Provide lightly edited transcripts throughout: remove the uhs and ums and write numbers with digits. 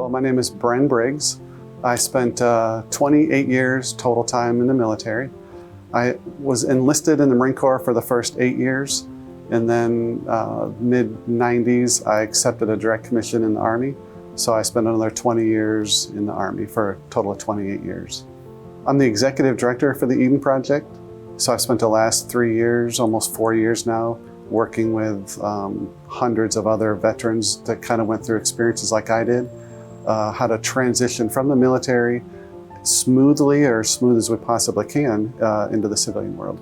Well, my name is Bren Briggs. I spent 28 years total time in the military. I was enlisted in the Marine Corps for the first 8 years, and then mid-90s I accepted a direct commission in the Army. So I spent another 20 years in the Army for a total of 28 years. I'm the executive director for the Eden Project. So I spent the last 3 years, almost 4 years now, working with hundreds of other veterans that kind of went through experiences like I did, how to transition from the military smoothly, or smooth as we possibly can, into the civilian world.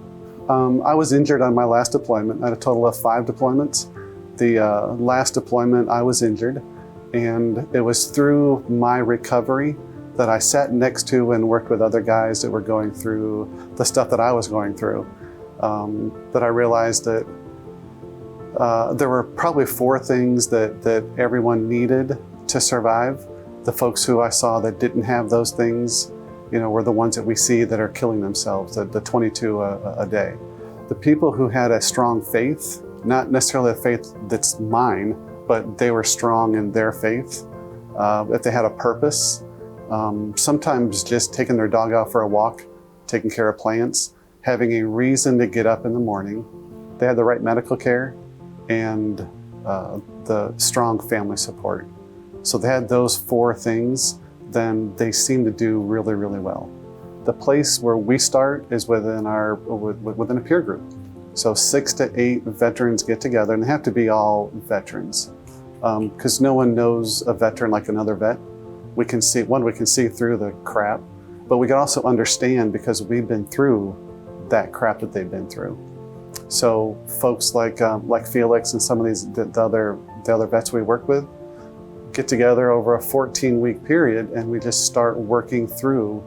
I was injured on my last deployment. I had a total of 5 deployments. The last deployment I was injured, and it was through my recovery that I sat next to and worked with other guys that were going through the stuff that I was going through, that I realized that there were probably 4 things that everyone needed to survive. The folks who I saw that didn't have those things, were the ones that we see that are killing themselves, the 22 a day. The people who had a strong faith, not necessarily a faith that's mine, but they were strong in their faith, that they had a purpose. Sometimes just taking their dog out for a walk, taking care of plants, having a reason to get up in the morning. They had the right medical care and the strong family support. So they had those 4 things, then they seem to do really, really well. The place where we start is within a peer group. So 6 to 8 veterans get together, and they have to be all veterans, because no one knows a veteran like another vet. We can see through the crap, but we can also understand because we've been through that crap that they've been through. So folks like Felix and some of the other vets we work with get together over a 14-week period, and we just start working through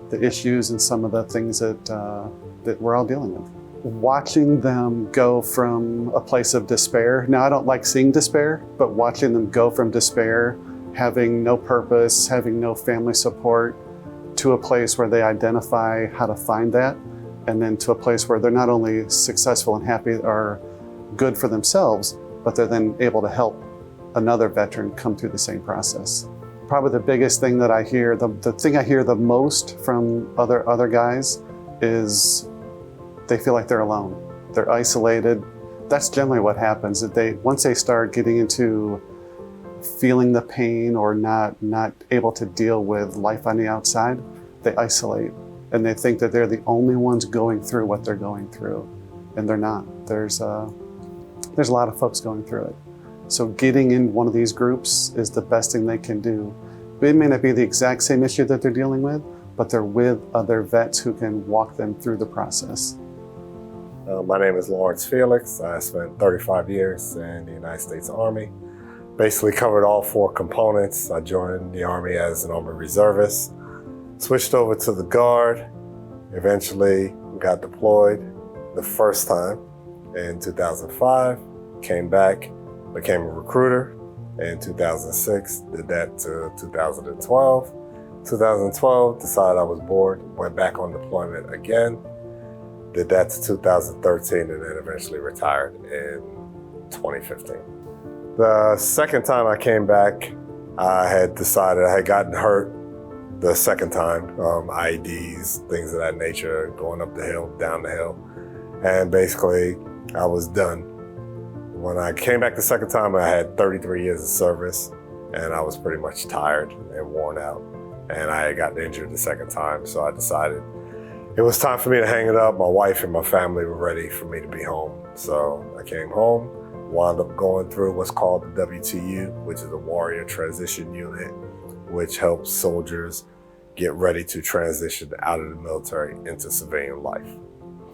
the issues and some of the things that we're all dealing with. Watching them go from a place of despair. Now, I don't like seeing despair, but watching them go from despair, having no purpose, having no family support, to a place where they identify how to find that, and then to a place where they're not only successful and happy or good for themselves, but they're then able to help another veteran come through the same process. Probably the biggest thing that I hear, the thing I hear the most from other guys is they feel like they're alone. They're isolated. That's generally what happens. Once they start getting into feeling the pain or not able to deal with life on the outside, they isolate, and they think that they're the only ones going through what they're going through, and they're not. There's a lot of folks going through it. So getting in one of these groups is the best thing they can do. It may not be the exact same issue that they're dealing with, but they're with other vets who can walk them through the process. My name is Lawrence Felix. I spent 35 years in the United States Army. Basically covered all 4 components. I joined the Army as an Army reservist, switched over to the Guard, eventually got deployed the first time in 2005, came back, became a recruiter in 2006, did that to 2012. 2012, decided I was bored, went back on deployment again, did that to 2013, and then eventually retired in 2015. The second time I came back, I had decided I had gotten hurt the second time, IEDs, things of that nature, going up the hill, down the hill, and basically I was done. When I came back the second time, I had 33 years of service, and I was pretty much tired and worn out, and I had gotten injured the second time, so I decided it was time for me to hang it up. My wife and my family were ready for me to be home, so I came home. Wound up going through what's called the WTU, which is a Warrior Transition Unit, which helps soldiers get ready to transition out of the military into civilian life.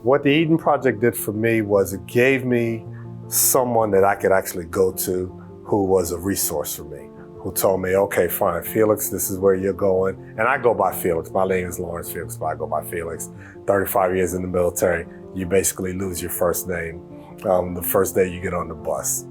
What the Eden Project did for me was it gave me someone that I could actually go to who was a resource for me, who told me, okay, fine, Felix, this is where you're going. And I go by Felix. My name is Lawrence Felix, but I go by Felix. 35 years in the military, you basically lose your first name the first day you get on the bus.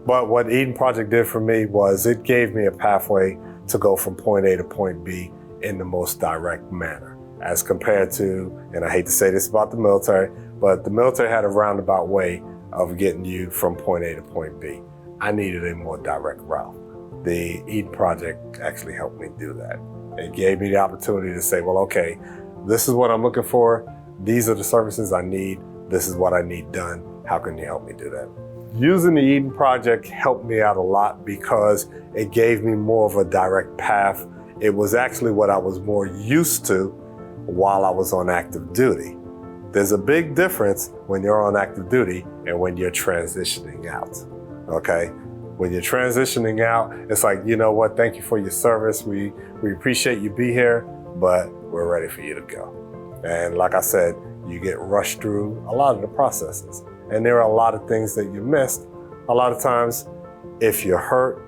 But what Eden Project did for me was it gave me a pathway to go from point A to point B in the most direct manner, as compared to, and I hate to say this about the military, but the military had a roundabout way of getting you from point A to point B. I needed a more direct route. The Eden Project actually helped me do that. It gave me the opportunity to say, well, okay, this is what I'm looking for. These are the services I need. This is what I need done. How can you help me do that? Using the Eden Project helped me out a lot because it gave me more of a direct path. It was actually what I was more used to while I was on active duty. There's a big difference when you're on active duty and when you're transitioning out, okay? When you're transitioning out, it's like, you know what, thank you for your service. We appreciate you be here, but we're ready for you to go. And like I said, you get rushed through a lot of the processes. And there are a lot of things that you missed. A lot of times, if you're hurt,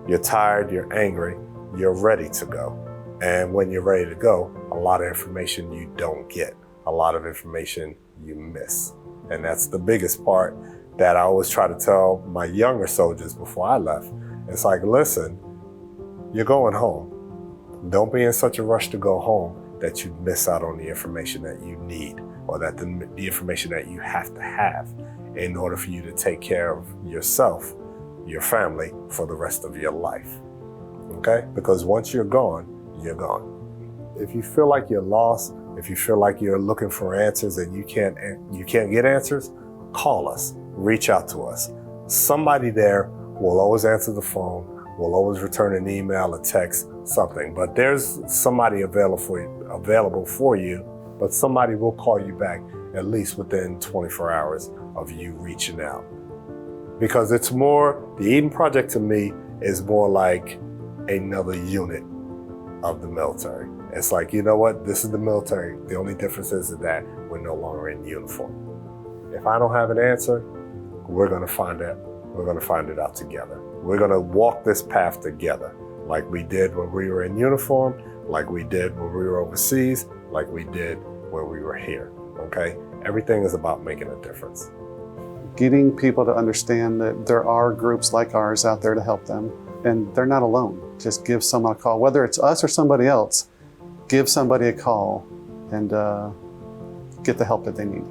you're tired, you're angry, you're ready to go. And when you're ready to go, a lot of information you don't get, a lot of information you miss. And that's the biggest part that I always try to tell my younger soldiers before I left. It's like, listen, you're going home. Don't be in such a rush to go home that you miss out on the information that you need, or that the information that you have to have in order for you to take care of yourself, your family, for the rest of your life, okay? Because once you're gone, you're gone. If you feel like you're lost, if you feel like you're looking for answers and you can't get answers, call us, reach out to us. Somebody there will always answer the phone, will always return an email, a text, something. But there's somebody available for you, but somebody will call you back at least within 24 hours of you reaching out. Because it's more, the Eden Project to me is more like another unit of the military. It's like, you know what, this is the military. The only difference is that we're no longer in uniform. If I don't have an answer, we're gonna find it. We're gonna find it out together. We're gonna walk this path together, like we did when we were in uniform, like we did when we were overseas, like we did when we were here, okay? Everything is about making a difference. Getting people to understand that there are groups like ours out there to help them, and they're not alone. Just give someone a call, whether it's us or somebody else, give somebody a call and get the help that they need.